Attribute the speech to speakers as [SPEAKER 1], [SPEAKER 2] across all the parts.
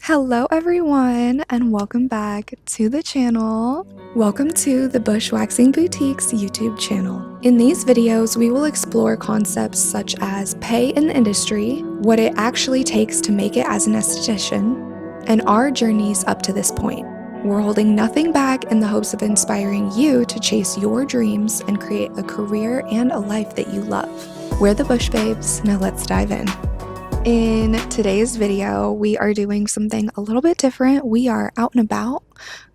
[SPEAKER 1] Hello everyone and welcome back to the channel. Welcome to the Bushwaxing Boutique's YouTube channel. In these videos, we will explore concepts such as pay in the industry, what it actually takes to make it as an esthetician, and our journeys up to this point. We're holding nothing back in the hopes of inspiring you to chase your dreams and create a career and a life that you love. We're the Bush Babes, now let's dive in. In today's video, we are doing something a little bit different. We are out and about.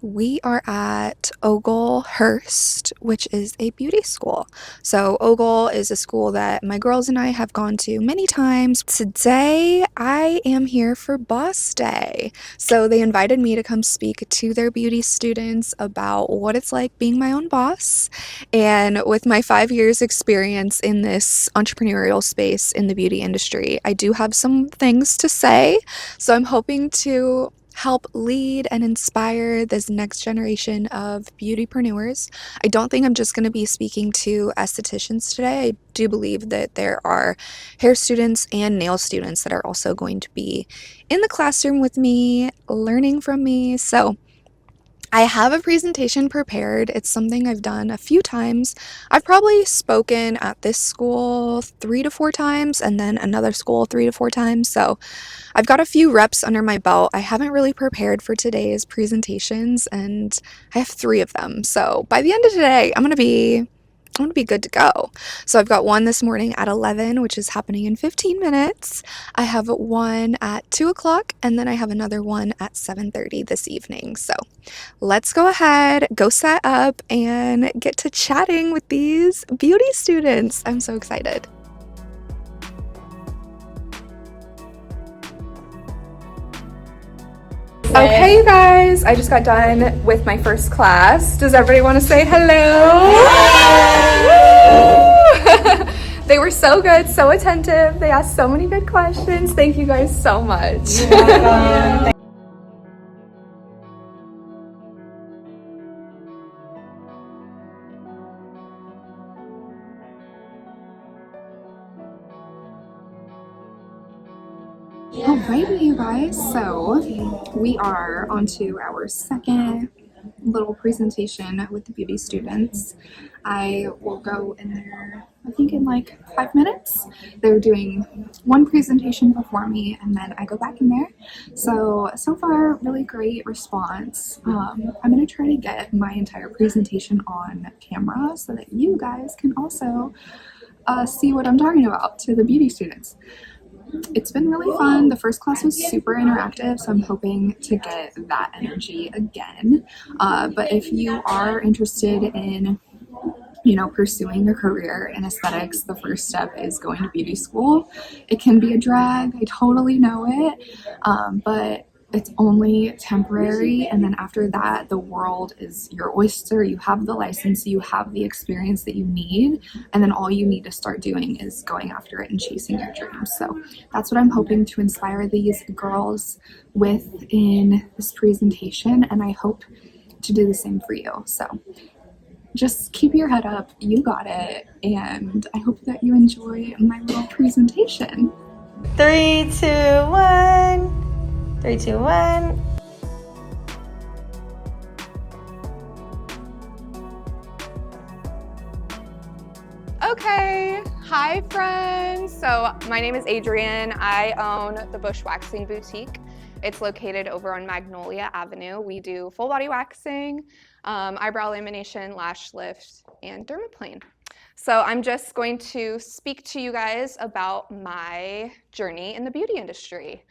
[SPEAKER 1] We are at Ogle Hurst, which is a beauty school. So Ogle is a school that my girls and I have gone to many times. Today, I am here for Boss Day. So they invited me to come speak to their beauty students about what it's like being my own boss. And with my 5 years experience in this entrepreneurial space in the beauty industry, I do have some things to say. So I'm hoping to help lead and inspire this next generation of beautypreneurs. I don't think I'm just going to be speaking to estheticians today. I do believe that there are hair students and nail students that are also going to be in the classroom with me, learning from me. So I have a presentation prepared. It's something I've done a few times. I've probably spoken at this school 3 to 4 times and then another school 3 to 4 times. So I've got a few reps under my belt. I haven't really prepared for today's presentations and I have 3 of them. So by the end of today, I'm going to be good to go. So I've got one this morning at 11, which is happening in 15 minutes. I have one at 2 o'clock, and then I have another one at 7:30 this evening. So let's go ahead, go set up, and get to chatting with these beauty students. I'm so excited. Okay, you guys, I just got done with my first class. Does everybody want to say hello? They were so good, so attentive. They asked so many good questions. Thank you guys so much. You're welcome. Alrighty, you guys, so we are on to our second little presentation with the beauty students. I will go in there, I think in like 5 minutes. They're doing one presentation before me and then I go back in there. So far, really great response. I'm going to try to get my entire presentation on camera so that you guys can also see what I'm talking about to the beauty students. It's been really fun. The first class was super interactive, so I'm hoping to get that energy again. But if you are interested in, pursuing a career in aesthetics, the first step is going to beauty school. It can be a drag. I totally know it. But it's only temporary, and then after that the world is your oyster. You have the license, you have the experience that you need, and then all you need to start doing is going after it and chasing your dreams. So that's what I'm hoping to inspire these girls with in this presentation, and I hope to do the same for you. So just keep your head up, you got it, and I hope that you enjoy my little presentation.
[SPEAKER 2] 3, 2, 1. 3, 2, 1.
[SPEAKER 1] Okay, hi friends. So my name is Adrienne. I own the Bushwaxing Boutique. It's located over on Magnolia Avenue. We do full body waxing, eyebrow lamination, lash lift, and dermaplane. So I'm just going to speak to you guys about my journey in the beauty industry.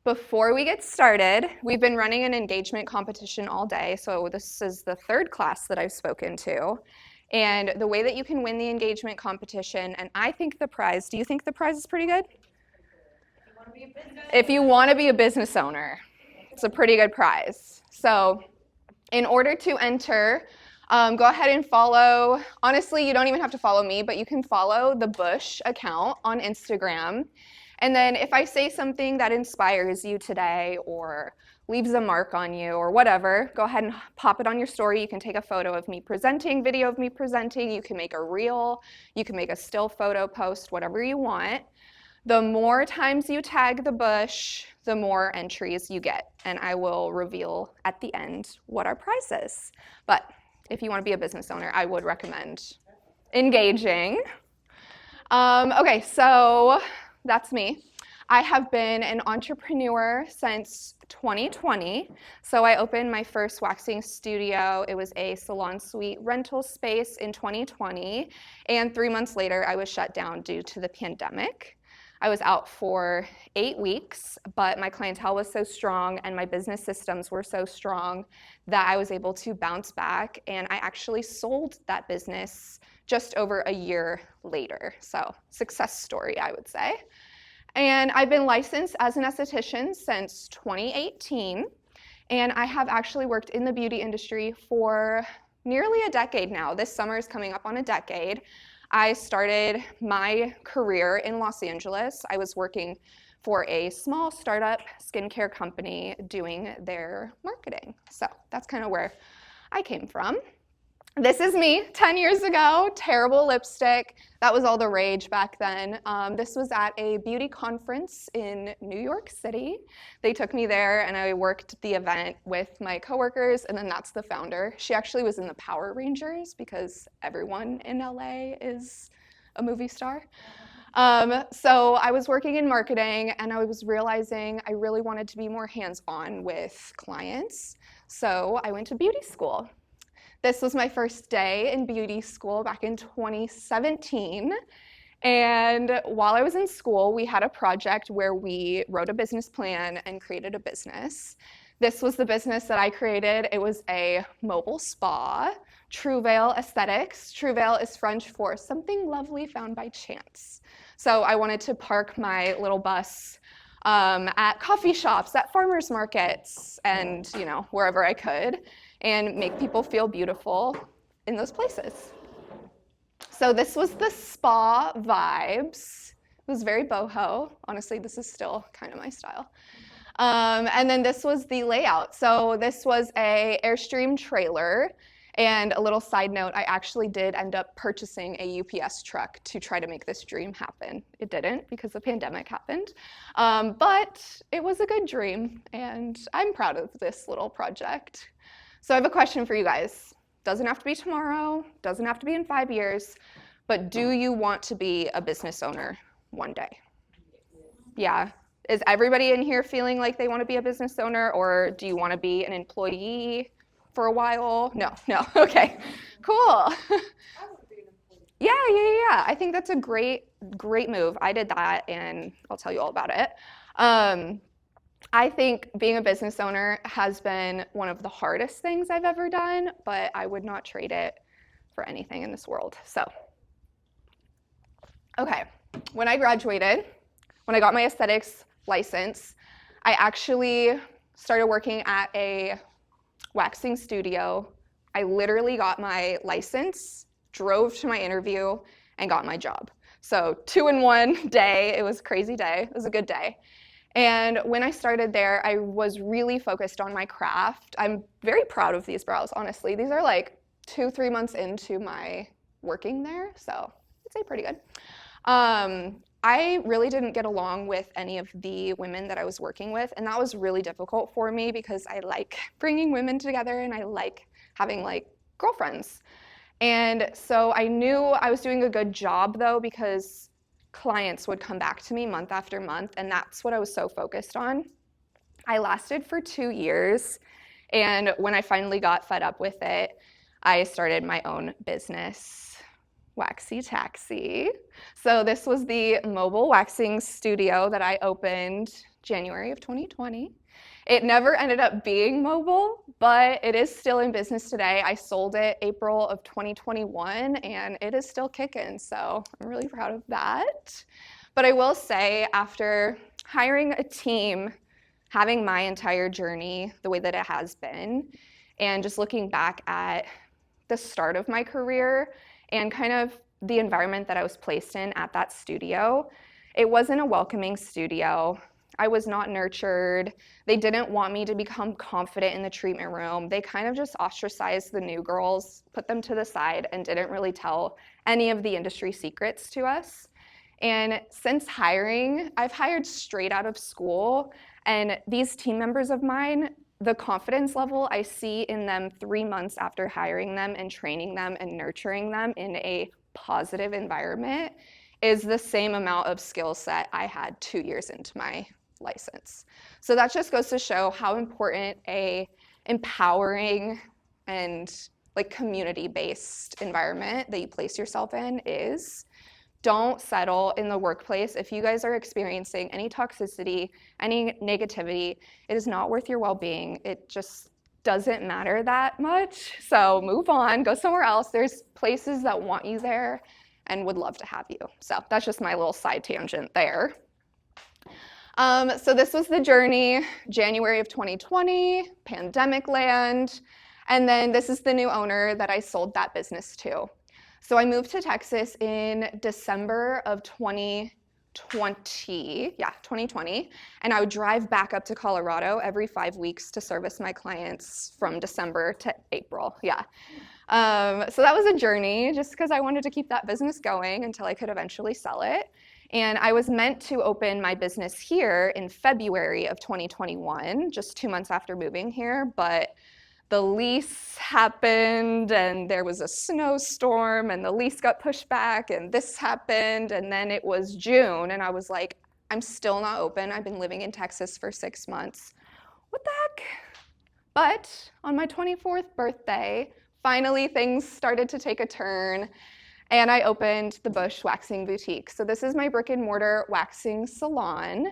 [SPEAKER 1] Before we get started, we've been running an engagement competition all day. So this is the 3rd class that I've spoken to. And the way that you can win the engagement competition, and I think the prize, do you think the prize is pretty good? If you want to be a business owner, it's a pretty good prize. So in order to enter, go ahead and follow, honestly, you don't even have to follow me, but you can follow the Bush account on Instagram. And then if I say something that inspires you today or leaves a mark on you or whatever, go ahead and pop it on your story. You can take a photo of me presenting, video of me presenting. You can make a reel. You can make a still photo post, whatever you want. The more times you tag the bush, the more entries you get. And I will reveal at the end what our prize is. But if you want to be a business owner, I would recommend engaging. Okay, so that's me. I have been an entrepreneur since 2020. So I opened my first waxing studio. It was a salon suite rental space in 2020. And 3 months later, I was shut down due to the pandemic. I was out for 8 weeks, but my clientele was so strong and my business systems were so strong that I was able to bounce back, and I actually sold that business just over a year later. So success story, I would say. And I've been licensed as an esthetician since 2018, and I have actually worked in the beauty industry for nearly a decade now. This summer is coming up on a decade. I started my career in Los Angeles. I was working for a small startup skincare company doing their marketing. So that's kind of where I came from. This is me 10 years ago, terrible lipstick. That was all the rage back then. This was at a beauty conference in New York City. They took me there and I worked the event with my coworkers, and then that's the founder. She actually was in the Power Rangers because everyone in LA is a movie star. So I was working in marketing and I was realizing I really wanted to be more hands-on with clients. So I went to beauty school. This was my first day in beauty school back in 2017. And while I was in school, we had a project where we wrote a business plan and created a business. This was the business that I created. It was a mobile spa, Trueveil Aesthetics. Trueveil is French for something lovely found by chance. So I wanted to park my little bus at coffee shops, at farmers markets, and wherever I could, and make people feel beautiful in those places. So this was the spa vibes. It was very boho. Honestly, this is still kind of my style. And then this was the layout. So this was a Airstream trailer. And a little side note, I actually did end up purchasing a UPS truck to try to make this dream happen. It didn't because the pandemic happened. But it was a good dream, and I'm proud of this little project. So I have a question for you guys. Doesn't have to be tomorrow, doesn't have to be in 5 years, but do you want to be a business owner one day? Yeah. Is everybody in here feeling like they want to be a business owner, or do you want to be an employee for a while? No. Okay, cool. Yeah. I think that's a great move. I did that, and I'll tell you all about it. I think being a business owner has been one of the hardest things I've ever done, but I would not trade it for anything in this world. So, okay, when I graduated, when I got my aesthetics license, I actually started working at a waxing studio. I literally got my license, drove to my interview, and got my job. So 2 in 1 day. It was a crazy day. It was a good day. And when I started there, I was really focused on my craft. I'm very proud of these brows, honestly. These are like 2-3 months into my working there, so I'd say pretty good. I really didn't get along with any of the women that I was working with, and that was really difficult for me because I like bringing women together and I like having like girlfriends. And so I knew I was doing a good job though, because clients would come back to me month after month, and that's what I was so focused on. I lasted for 2 years, and when I finally got fed up with it, I started my own business, Waxy Taxi. So this was the mobile waxing studio that I opened January of 2020. It never ended up being mobile, but it is still in business today. I sold it April of 2021, and it is still kicking, so I'm really proud of that. But I will say, after hiring a team, having my entire journey the way that it has been, and just looking back at the start of my career and kind of the environment that I was placed in at that studio, it wasn't a welcoming studio. I was not nurtured. They didn't want me to become confident in the treatment room. They kind of just ostracized the new girls, put them to the side, and didn't really tell any of the industry secrets to us. And since hiring, I've hired straight out of school, and these team members of mine, the confidence level I see in them 3 months after hiring them and training them and nurturing them in a positive environment is the same amount of skill set I had 2 years into my license. So that just goes to show how important a empowering and like community-based environment that you place yourself in is. Don't settle in the workplace. If you guys are experiencing any toxicity, any negativity, it is not worth your well-being. It just doesn't matter that much. So move on, go somewhere else. There's places that want you there and would love to have you. So that's just my little side tangent there. So this was the journey, January of 2020, pandemic land. And then this is the new owner that I sold that business to. So I moved to Texas in December of 2020, and I would drive back up to Colorado every 5 weeks to service my clients from December to April, so that was a journey just because I wanted to keep that business going until I could eventually sell it. And I was meant to open my business here in February of 2021, just 2 months after moving here, but the lease happened and there was a snowstorm and the lease got pushed back and this happened, and then it was June and I was like, I'm still not open. I've been living in Texas for 6 months. What the heck? But on my 24th birthday, finally things started to take a turn and I opened the Bush Waxing Boutique. So this is my brick and mortar waxing salon.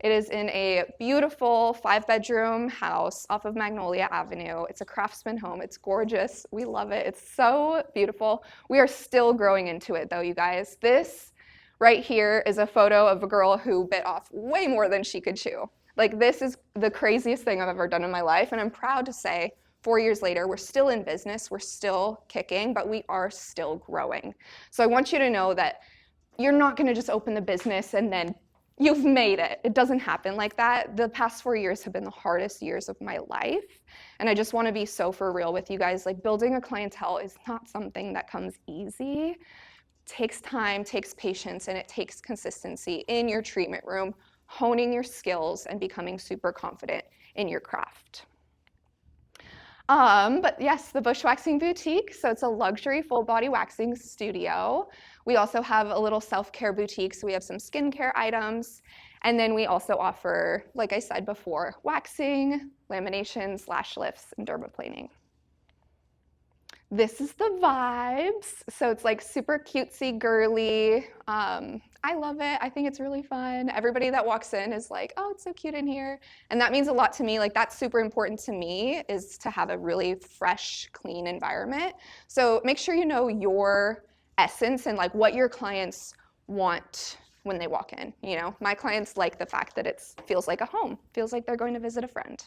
[SPEAKER 1] It is in a beautiful 5-bedroom house off of Magnolia Avenue. It's a craftsman home. It's gorgeous. We love it. It's so beautiful. We are still growing into it though, you guys. This right here is a photo of a girl who bit off way more than she could chew. Like, this is the craziest thing I've ever done in my life, and I'm proud to say 4 years later, we're still in business, we're still kicking, but we are still growing. So I want you to know that you're not gonna just open the business and then you've made it. It doesn't happen like that. The past 4 years have been the hardest years of my life. And I just wanna be so for real with you guys. Like, building a clientele is not something that comes easy. It takes time, takes patience, and it takes consistency in your treatment room, honing your skills and becoming super confident in your craft. But yes, the Bush Waxing Boutique. So it's a luxury full body waxing studio. We also have a little self-care boutique. So we have some skincare items. And then we also offer, like I said before, waxing, laminations, lash lifts, and dermaplaning. This is the vibes. So it's like super cutesy, girly. I love it. I think it's really fun. Everybody that walks in is like, oh, it's so cute in here. And that means a lot to me. Like, that's super important to me, is to have a really fresh, clean environment. So make sure you know your essence and like what your clients want when they walk in. You know, my clients like the fact that it feels like a home, feels like they're going to visit a friend.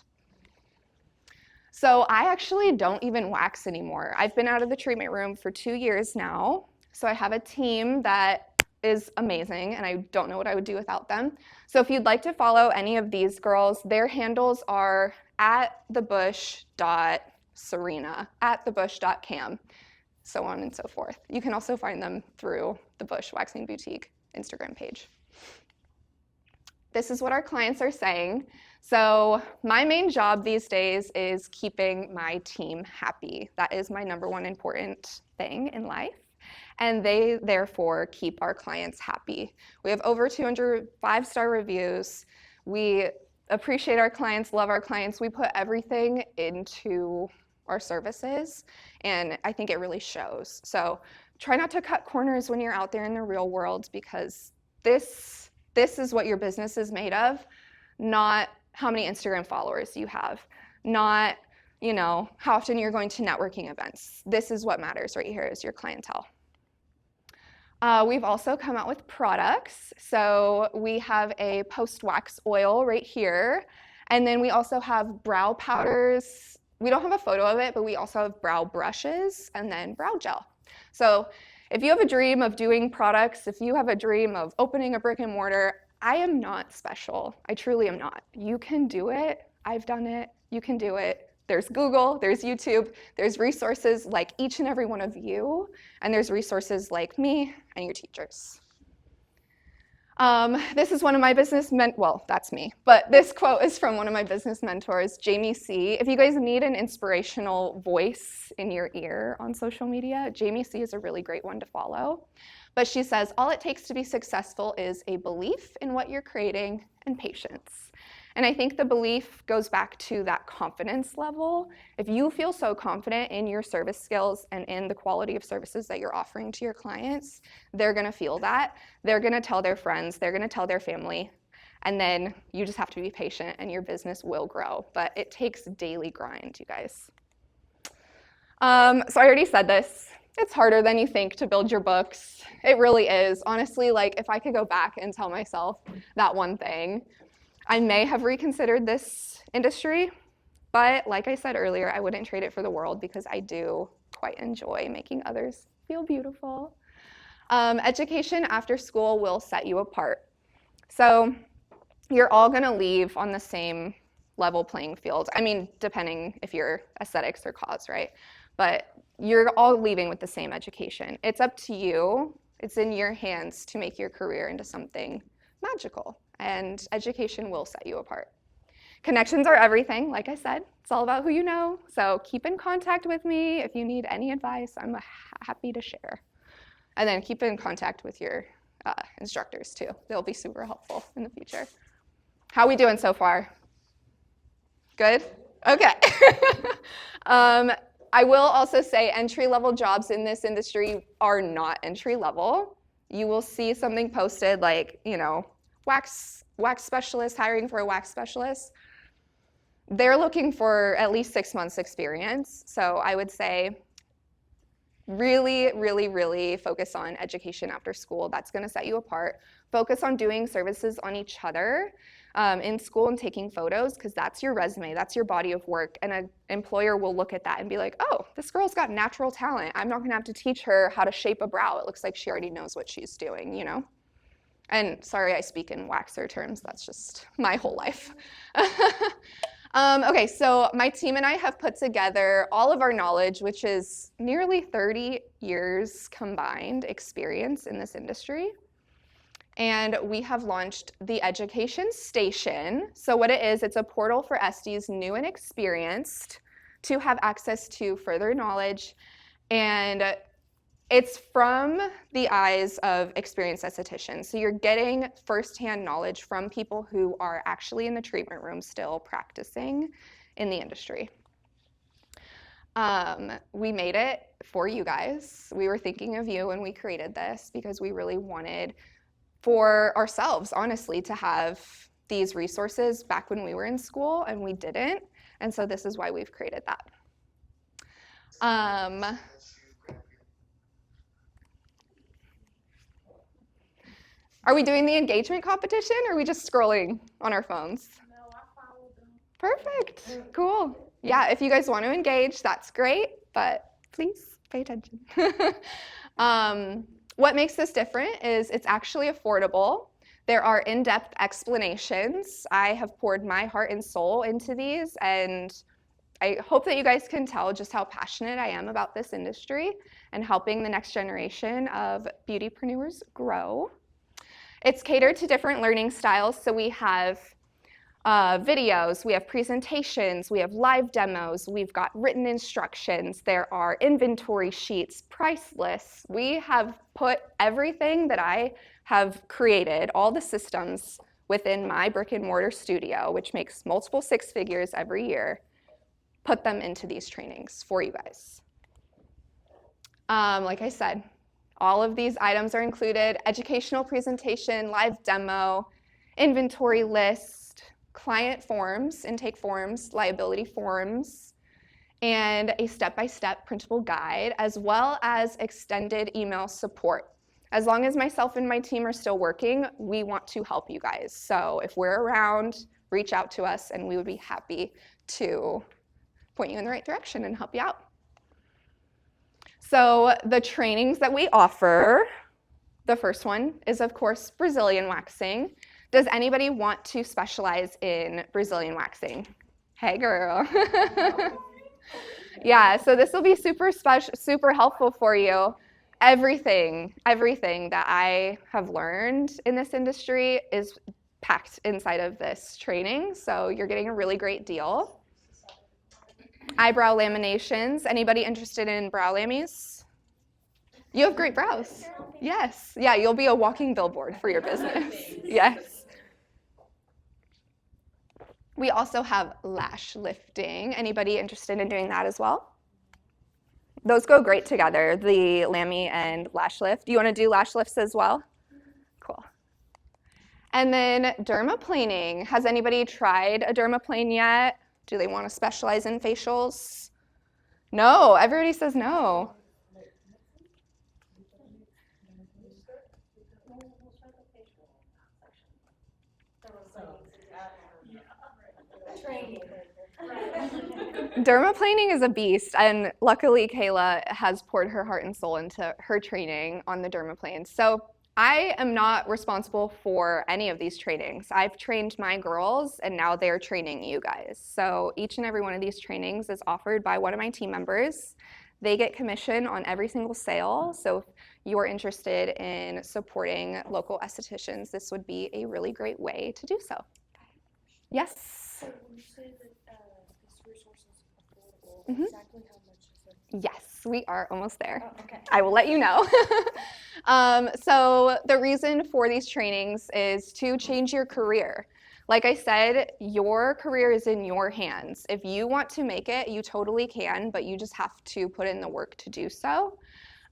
[SPEAKER 1] So I actually don't even wax anymore. I've been out of the treatment room for 2 years now. So I have a team that is amazing, and I don't know what I would do without them. So if you'd like to follow any of these girls, their handles are @thebush.serena, @thebush.cam, so on and so forth. You can also find them through the Bush Waxing Boutique Instagram page. This is what our clients are saying. So my main job these days is keeping my team happy. That is my #1 important thing in life. And they therefore keep our clients happy. We have over 200 5-star reviews. We appreciate our clients, love our clients. We put everything into our services, and I think it really shows. So try not to cut corners when you're out there in the real world, because this is what your business is made of, not how many Instagram followers you have, not, you know, how often you're going to networking events. This is what matters right here, is your clientele. We've also come out with products. So we have a post-wax oil right here. And then we also have brow powders. We don't have a photo of it, but we also have brow brushes and then brow gel. So if you have a dream of doing products, if you have a dream of opening a brick and mortar, I am not special. I truly am not. You can do it. I've done it. You can do it. There's Google, there's YouTube, there's resources like each and every one of you, and there's resources like me and your teachers. This is one of my well, that's me, but this quote is from one of my business mentors, Jamie C. If you guys need an inspirational voice in your ear on social media, Jamie C is a really great one to follow. But she says, all it takes to be successful is a belief in what you're creating and patience. And I think the belief goes back to that confidence level. If you feel so confident in your service skills and in the quality of services that you're offering to your clients, they're gonna feel that. They're gonna tell their friends, they're gonna tell their family, and then you just have to be patient and your business will grow. But it takes daily grind, you guys. So I already said this. It's harder than you think to build your books. It really is. Honestly, like if I could go back and tell myself that one thing, I may have reconsidered this industry, but like I said earlier, I wouldn't trade it for the world because I do quite enjoy making others feel beautiful. Education after school will set you apart. So you're all gonna leave on the same level playing field. I mean, depending if you're aesthetics or cause, right? But you're all leaving with the same education. It's up to you. It's in your hands to make your career into something magical, and education will set you apart. Connections are everything, like I said. It's all about who you know, so keep in contact with me. If you need any advice, I'm happy to share. And then keep in contact with your instructors too. They'll be super helpful in the future. How are we doing so far? Good? Okay. I will also say entry-level jobs in this industry are not entry-level. You will see something posted like, you know, wax specialist, hiring for a wax specialist. They're looking for at least 6 months experience. So I would say really, really, really focus on education after school. That's gonna set you apart. Focus on doing services on each other in school and taking photos, because that's your resume, that's your body of work. And an employer will look at that and be like, oh, this girl's got natural talent. I'm not gonna have to teach her how to shape a brow. It looks like she already knows what she's doing, you know? And sorry, I speak in waxer terms. That's just my whole life. Okay, so my team and I have put together all of our knowledge, which is nearly 30 years combined experience in this industry. And we have launched the Education Station. So what it is, it's a portal for SDs new and experienced to have access to further knowledge. And it's from the eyes of experienced estheticians. So you're getting firsthand knowledge from people who are actually in the treatment room still practicing in the industry. We made it for you guys. We were thinking of you when we created this because we really wanted for ourselves, honestly, to have these resources back when we were in school and we didn't. And so this is why we've created that. Are we doing the engagement competition or are we just scrolling on our phones?
[SPEAKER 3] No, I followed them.
[SPEAKER 1] Perfect, cool. Yeah, if you guys want to engage, that's great, but please pay attention. What makes this different is it's actually affordable. There are in-depth explanations. I have poured my heart and soul into these, and I hope that you guys can tell just how passionate I am about this industry and helping the next generation of beautypreneurs grow. It's catered to different learning styles, so we have videos, we have presentations, we have live demos, we've got written instructions, there are inventory sheets, price lists. We have put everything that I have created, all the systems within my brick and mortar studio, which makes multiple six figures every year, put them into these trainings for you guys. Like I said, all of these items are included: educational presentation, live demo, inventory list, client forms, intake forms, liability forms, and a step-by-step printable guide, as well as extended email support. As long as myself and my team are still working, we want to help you guys. So if we're around, reach out to us and we would be happy to point you in the right direction and help you out. So the trainings that we offer, the first one is, of course, Brazilian waxing. Does anybody want to specialize in Brazilian waxing? Hey, girl. Yeah, so this will be super helpful for you. everything that I have learned in this industry is packed inside of this training, so you're getting a really great deal. Eyebrow laminations. Anybody interested in brow lammies? You have great brows. Yes. Yeah, you'll be a walking billboard for your business. Yes. We also have lash lifting. Anybody interested in doing that as well? Those go great together, the lammy and lash lift. Do you want to do lash lifts as well? Cool. And then dermaplaning. Has anybody tried a dermaplane yet? Do they want to specialize in facials? No, everybody says no. Dermaplaning is a beast, and luckily Kayla has poured her heart and soul into her training on the dermaplane. So I am not responsible for any of these trainings. I've trained my girls, and now they're training you guys. So each and every one of these trainings is offered by one of my team members. They get commission on every single sale. So if you're interested in supporting local estheticians, this would be a really great way to do so. Yes?
[SPEAKER 3] So when you say that this resource is affordable, exactly how much is it?
[SPEAKER 1] Yes, we are almost there.
[SPEAKER 3] Oh, okay.
[SPEAKER 1] I will let you know. So the reason for these trainings is to change your career. Like I said, your career is in your hands. If you want to make it, you totally can, but you just have to put in the work to do so.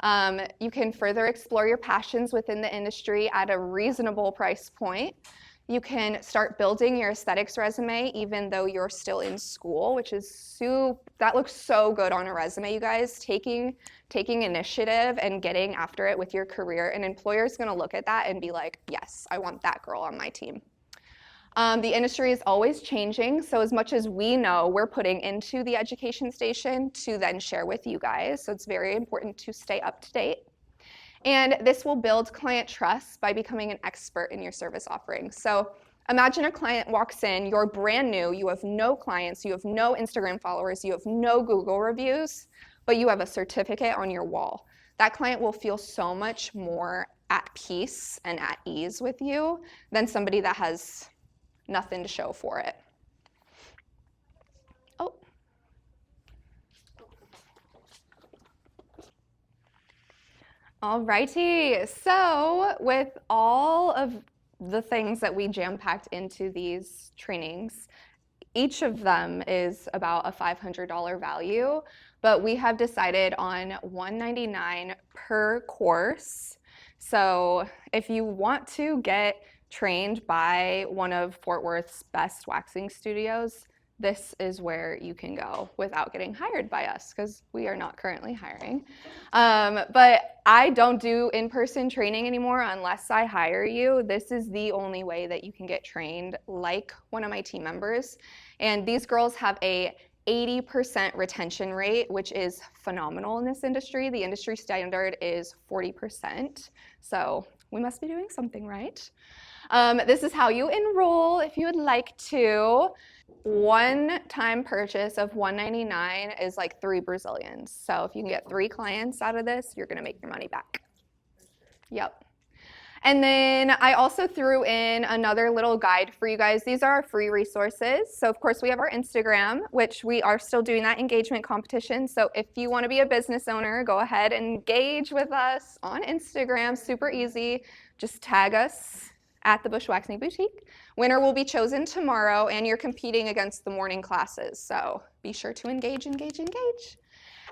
[SPEAKER 1] You can further explore your passions within the industry at a reasonable price point. You can start building your aesthetics resume even though you're still in school, which is that looks so good on a resume, you guys. Taking initiative and getting after it with your career. An employer is going to look at that and be like, yes, I want that girl on my team. The industry is always changing, so as much as we know, we're putting into the education station to then share with you guys. So it's very important to stay up to date. And this will build client trust by becoming an expert in your service offering. So imagine a client walks in, you're brand new, you have no clients, you have no Instagram followers, you have no Google reviews, but you have a certificate on your wall. That client will feel so much more at peace and at ease with you than somebody that has nothing to show for it. Oh. Alrighty, so with all of the things that we jam-packed into these trainings, each of them is about a $500 value, but we have decided on $199 per course. So if you want to get trained by one of Fort Worth's best waxing studios, this is where you can go without getting hired by us, because we are not currently hiring. But I don't do in-person training anymore unless I hire you. This is the only way that you can get trained like one of my team members. And these girls have a 80% retention rate, which is phenomenal in this industry. The industry standard is 40%. So we must be doing something right. This is how you enroll if you would like to. One-time purchase of $199 is like 3 Brazilians. So if you can get 3 clients out of this, you're gonna make your money back. Yep. And then I also threw in another little guide for you guys. These are our free resources. So of course we have our Instagram, which we are still doing that engagement competition. So if you want to be a business owner, go ahead and engage with us on Instagram. Super easy. Just tag us at the Bushwaxing Boutique. Winner will be chosen tomorrow, and you're competing against the morning classes. So be sure to engage.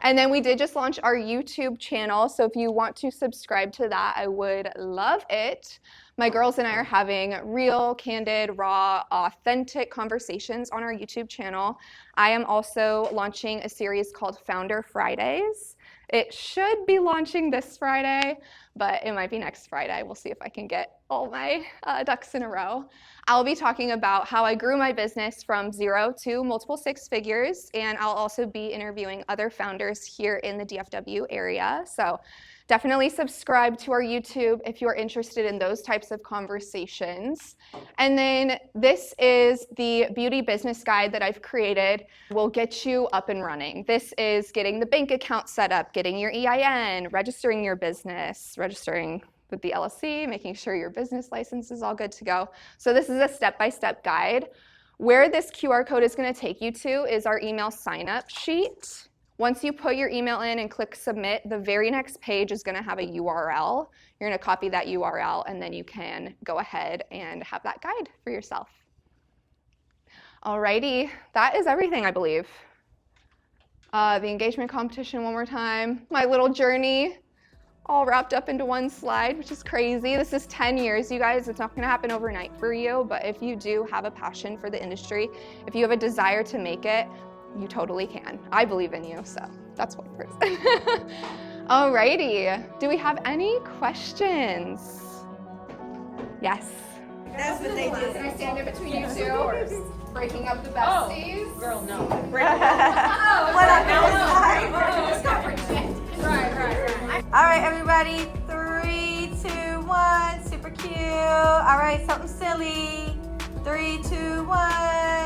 [SPEAKER 1] And then we did just launch our YouTube channel, so if you want to subscribe to that, I would love it. My girls and I are having real, candid, raw, authentic conversations on our YouTube channel. I am also launching a series called Founder Fridays. It should be launching this Friday, but it might be next Friday. We'll see if I can get all my ducks in a row. I'll be talking about how I grew my business from 0 to multiple 6 figures, and I'll also be interviewing other founders here in the DFW area. So
[SPEAKER 4] Definitely subscribe to our YouTube if you're interested in those types of conversations. And then this is the beauty business guide that I've created. Will get you up and running. This is getting the bank account set up, getting your EIN, registering your business, registering with the LLC, making sure your business license is all good to go. So this is a step-by-step guide. Where this QR code is going to take you to is our email sign-up sheet. Once you put your email in and click submit, the very next page is going to have a URL. You're going to copy that URL, and then you can go ahead and have that guide for yourself. Alrighty, that is everything, I believe. The engagement competition one more time. My little journey all wrapped up into one slide, which is crazy. This is 10 years, you guys. It's not going to happen overnight for you, but if you do have a passion for the industry, if you have a desire to make it, you totally can. I believe in you, so that's one person. Alrighty, do we have any questions? Yes.
[SPEAKER 5] That's what they do.
[SPEAKER 4] Can I stand in between you two? Breaking up the besties?
[SPEAKER 5] Oh, girl, no.
[SPEAKER 2] What up,
[SPEAKER 4] Right.
[SPEAKER 2] All right, everybody. 3, 2, 1. Super cute. All right, something silly. 3, 2, 1.